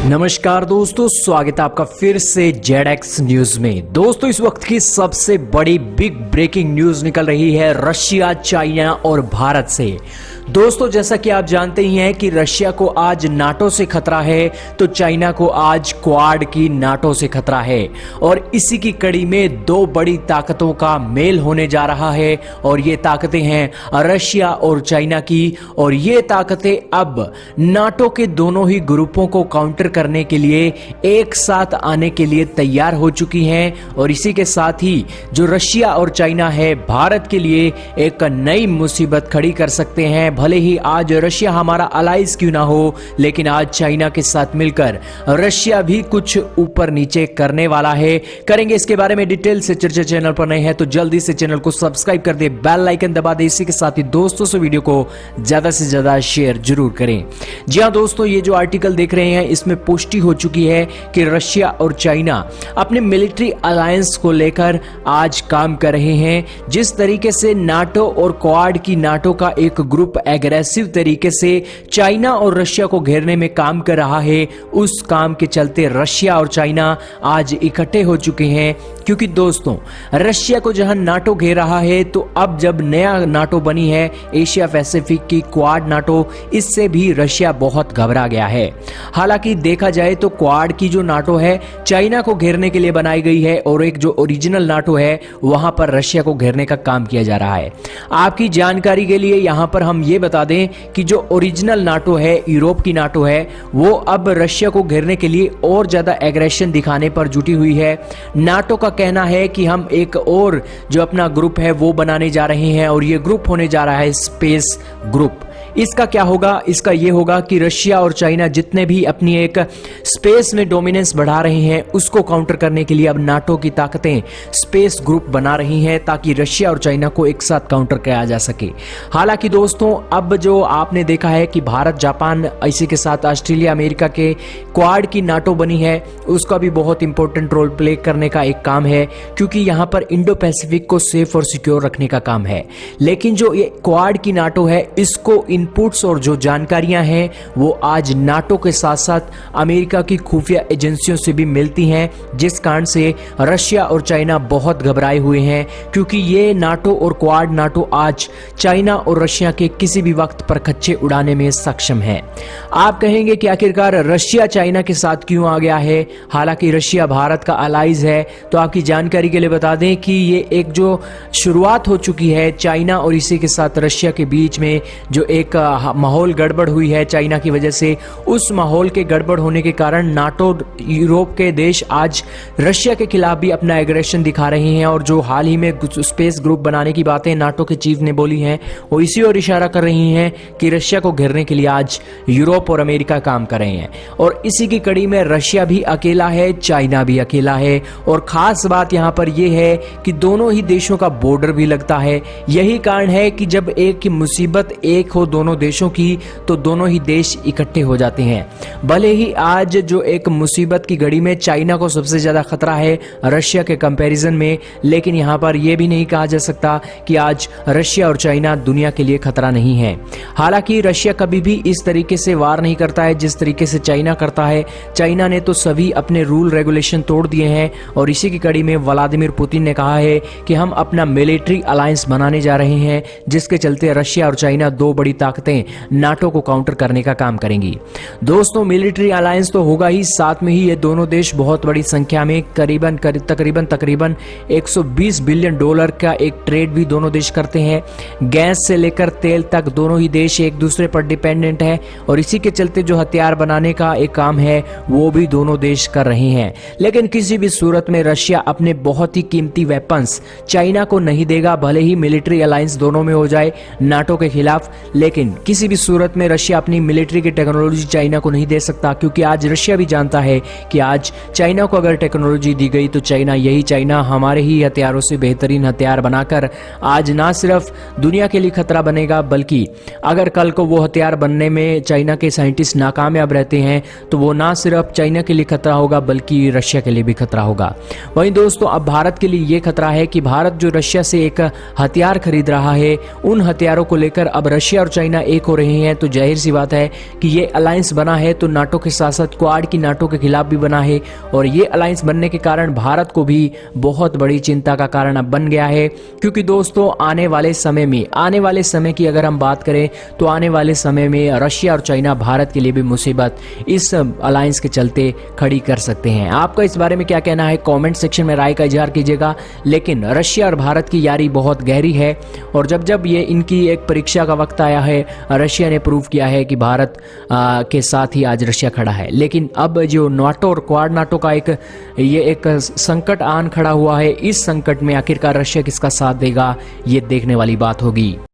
नमस्कार दोस्तों, स्वागत है आपका फिर से ZX न्यूज में। दोस्तों, इस वक्त की सबसे बड़ी बिग ब्रेकिंग न्यूज निकल रही है रशिया, चाइना और भारत से। दोस्तों, जैसा कि आप जानते ही हैं कि रशिया को आज नाटो से खतरा है, तो चाइना को आज क्वाड की नाटो से खतरा है। और इसी की कड़ी में दो बड़ी ताकतों का मेल होने जा रहा है, और ये ताकतें हैं रशिया और चाइना की। और ये ताकतें अब नाटो के दोनों ही ग्रुपों को काउंटर करने के लिए एक साथ आने के लिए तैयार हो चुकी हैं। और इसी के साथ ही जो रशिया और चाइना है, भारत के लिए एक नई मुसीबत खड़ी कर सकते हैं। भले ही आज रशिया हमारा अलाइज क्यों ना हो, लेकिन आज चाइना के साथ मिलकर रशिया भी कुछ ऊपर नीचे करने वाला है। करेंगे इसके बारे में डिटेल से चर्चा। चैनल पर नए हैं तो जल्दी से चैनल को सब्सक्राइब कर दे, बेल आइकन दबा दे। इसी के साथ ही दोस्तों से वीडियो को ज्यादा से ज्यादा शेयर जरूर करें। जी हां दोस्तों, ये जो आर्टिकल देख रहे हैं इसमें पुष्टि हो चुकी है कि रशिया और चाइना अपने मिलिट्री अलायंस को लेकर आज काम कर रहे हैं। जिस तरीके से नाटो और क्वाड की नाटो का एक ग्रुप एग्रेसिव तरीके से चाइना और रशिया को घेरने में काम कर रहा है, उस काम के चलते रशिया और चाइना आज इकट्ठे हो चुके हैं। क्योंकि दोस्तों, रशिया को जहां नाटो घेर रहा है, तो अब जब नया नाटो बनी है एशिया पैसिफिक की क्वाड नाटो, इससे भी रशिया बहुत घबरा गया है। हालांकि देखा जाए तो क्वाड की जो नाटो है चाइना को घेरने के लिए बनाई गई है, और एक जो ओरिजिनल नाटो है वहां पर रशिया को घेरने का काम किया जा रहा है। आपकी जानकारी के लिए यहां पर हम ये बता दें कि जो ओरिजिनल नाटो है, यूरोप की नाटो है, वो अब रशिया को घेरने के लिए और ज्यादा एग्रेशन दिखाने पर जुटी हुई है। नाटो का कहना है कि हम एक और जो अपना ग्रुप है वो बनाने जा रहे हैं, और ये ग्रुप होने जा रहा है स्पेस ग्रुप। इसका क्या होगा? इसका यह होगा कि रशिया और चाइना जितने भी अपनी एक स्पेस में डोमिनेंस बढ़ा रहे हैं, उसको काउंटर करने के लिए अब नाटो की ताकतें स्पेस ग्रुप बना रही हैं, ताकि रशिया और चाइना को एक साथ काउंटर किया जा सके। हालांकि दोस्तों, अब जो आपने देखा है कि भारत, जापान, इसी के साथ ऑस्ट्रेलिया, अमेरिका के क्वाड की नाटो बनी है, उसका भी बहुत इंपॉर्टेंट रोल प्ले करने का एक काम है, क्योंकि यहां पर इंडो पैसिफिक को सेफ और सिक्योर रखने का काम है। लेकिन जो ये क्वाड की नाटो है, इसको इनपुट्स और जो जानकारियां हैं वो आज नाटो के साथ साथ अमेरिका की खुफिया एजेंसियों से भी मिलती हैं, जिस कारण से रशिया और चाइना बहुत घबराए हुए हैं। क्योंकि ये नाटो और क्वाड नाटो आज चाइना और रशिया के किसी भी वक्त पर खच्चे उड़ाने में सक्षम है। आप कहेंगे कि आखिरकार रशिया चाइना के साथ क्यों आ गया है? हालांकि रशिया भारत का अलाइज है। तो आपकी जानकारी के लिए बता दें कि ये एक जो शुरुआत हो चुकी है चाइना और इसी के साथ रशिया के बीच में, जो एक माहौल गड़बड़ हुई है चाइना की वजह से, उस माहौल के गड़बड़ होने के कारण नाटो, यूरोप के देश आज रशिया के खिलाफ भी अपना एग्रेशन दिखा रहे हैं। और जो हाल ही में स्पेस ग्रुप बनाने की बातें नाटो के चीफ ने बोली हैं, वो इसी ओर इशारा कर रही हैं कि रशिया को घेरने के लिए आज यूरोप और अमेरिका काम कर रहे हैं। और इसी की कड़ी में रशिया भी अकेला है, चाइना भी अकेला है। और खास बात यहां पर यह है कि दोनों ही देशों का बॉर्डर भी लगता है। यही कारण है कि जब एक की मुसीबत एक हो दोनों देशों की, तो दोनों ही देश इकट्ठे हो जाते हैं। भले ही आज जो एक मुसीबत की घड़ी में चाइना को सबसे ज्यादा खतरा है रशिया के कंपैरिजन में, लेकिन यहां पर यह भी नहीं कहा जा सकता कि आज रशिया और चाइना दुनिया के लिए खतरा नहीं है। हालांकि रशिया कभी भी इस तरीके से वार नहीं करता है जिस तरीके से चाइना करता है। चाइना ने तो सभी अपने रूल रेगुलेशन तोड़ दिए हैं, और इसी की कड़ी में व्लादिमीर पुतिन ने कहा है कि हम अपना मिलिट्री अलायंस बनाने जा रहे हैं, जिसके चलते रशिया और चाइना दो बड़ी ताकतें नाटो को काउंटर करने का काम करेंगी। दोस्तों, मिलिट्री अलायंस तो होगा ही, साथ में ही ये दोनों देश बहुत बड़ी संख्या में तकरीबन 120 बिलियन डॉलर का एक ट्रेड भी दोनों देश करते हैं। गैस से लेकर तेल तक दोनों ही देश एक दूसरे पर डिपेंडेंट है, और इसी के चलते जो हथियार बनाने का एक काम है वो भी दोनों देश कर रहे हैं। लेकिन किसी भी सूरत में रशिया अपने बहुत ही कीमती वेपन्स चाइना को नहीं देगा, भले ही मिलिट्री अलायंस दोनों में हो जाए नाटो के खिलाफ। लेकिन लेकिन किसी भी सूरत में रशिया अपनी मिलिट्री की टेक्नोलॉजी चाइना को नहीं दे सकता, क्योंकि आज रशिया भी जानता है कि आज चाइना को अगर टेक्नोलॉजी दी गई तो चाइना हमारे ही हथियारों से बेहतरीन हथियार बनाकर आज ना सिर्फ दुनिया के लिए खतरा बनेगा, बल्कि अगर कल को वो हथियार बनने में चाइना के साइंटिस्ट नाकामयाब रहते हैं तो वो ना सिर्फ चाइना के लिए खतरा होगा बल्कि रशिया के लिए भी खतरा होगा। वहीं दोस्तों अब भारत के लिए ये खतरा है कि भारत जो रशिया से एक हथियार खरीद रहा है, उन हथियारों को लेकर अब रशिया और चाइना एक हो रहे हैं। तो जाहिर सी बात है कि ये अलायंस बना है तो नाटो के साथ साथ क्वाड की नाटो के खिलाफ भी बना है, और ये अलायंस बनने के कारण भारत को भी बहुत बड़ी चिंता का कारण अब बन गया है। क्योंकि दोस्तों आने वाले समय की अगर हम बात करें तो आने वाले समय में रशिया और चाइना भारत के लिए भी मुसीबत इस अलायंस के चलते खड़ी कर सकते हैं। आपका इस बारे में क्या कहना है, कमेंट सेक्शन में राय का इजहार कीजिएगा। लेकिन रशिया और भारत की यारी बहुत गहरी है, और जब ये इनकी एक परीक्षा का वक्त आया है, रशिया ने प्रूव किया है कि भारत के साथ ही आज रशिया खड़ा है। लेकिन अब जो नाटो और क्वाड नाटो का एक संकट आन खड़ा हुआ है, इस संकट में आखिरकार रशिया किसका साथ देगा, ये देखने वाली बात होगी।